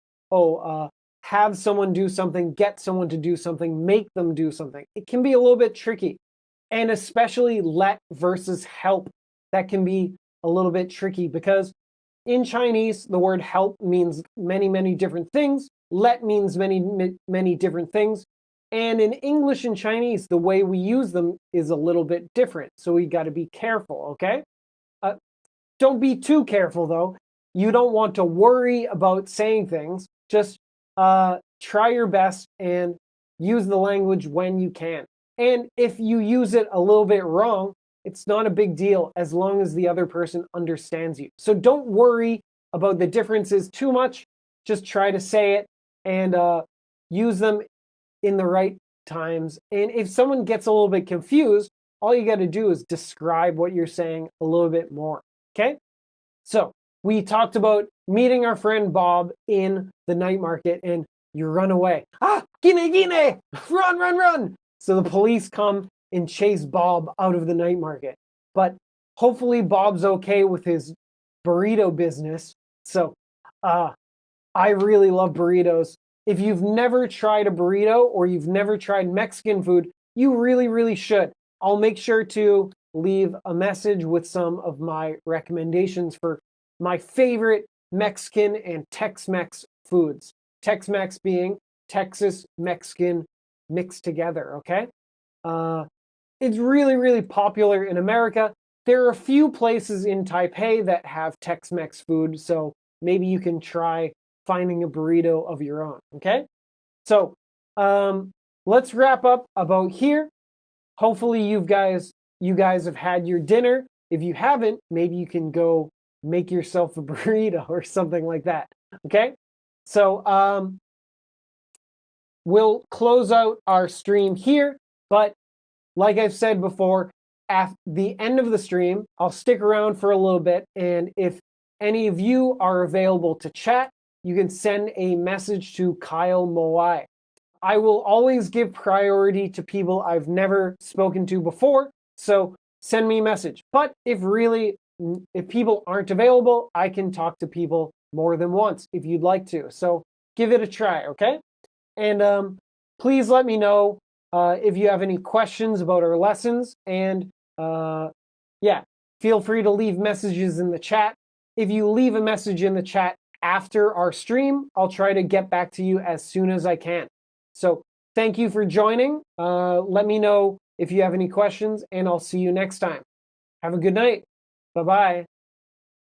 have someone do something, get someone to do something, make them do something. It can be a little bit tricky. And especially let versus help. That can be a little bit tricky because in Chinese, the word help means many, many different things. Let means many, many different things. And in English and Chinese, the way we use them is a little bit different. So we got to be careful, okay? Don't be too careful, though. You don't want to worry about saying things. Just try your best and use the language when you can. And if you use it a little bit wrong, it's not a big deal as long as the other person understands you. So don't worry about the differences too much. Just try to say it and use them in the right times. And if someone gets a little bit confused, all you got to do is describe what you're saying a little bit more. Okay? So we talked about meeting our friend Bob in the night market and you run away. Gine! Run, run, run! So the police come and chase Bob out of the night market. But hopefully Bob's okay with his burrito business. So I really love burritos. If you've never tried a burrito or you've never tried Mexican food, you really, really should. I'll make sure to leave a message with some of my recommendations for my favorite Mexican and Tex-Mex foods. Tex-Mex being Texas Mexican mixed together, okay? It's really, really popular in America. There are a few places in Taipei that have Tex-Mex food, so maybe you can try finding a burrito of your own, okay? So let's wrap up about here. Hopefully you guys have had your dinner. If you haven't, maybe you can go make yourself a burrito or something like that, okay? So we'll close out our stream here, but like I've said before, at the end of the stream, I'll stick around for a little bit, and if any of you are available to chat, you can send a message to Kyle Moai. I will always give priority to people I've never spoken to before, so send me a message. But if people aren't available, I can talk to people more than once if you'd like to. So give it a try, okay? And please let me know if you have any questions about our lessons. And yeah, feel free to leave messages in the chat. If you leave a message in the chat after our stream, I'll try to get back to you as soon as I can. So thank you for joining. Let me know if you have any questions, and I'll see you next time. Have a good night. Bye-bye.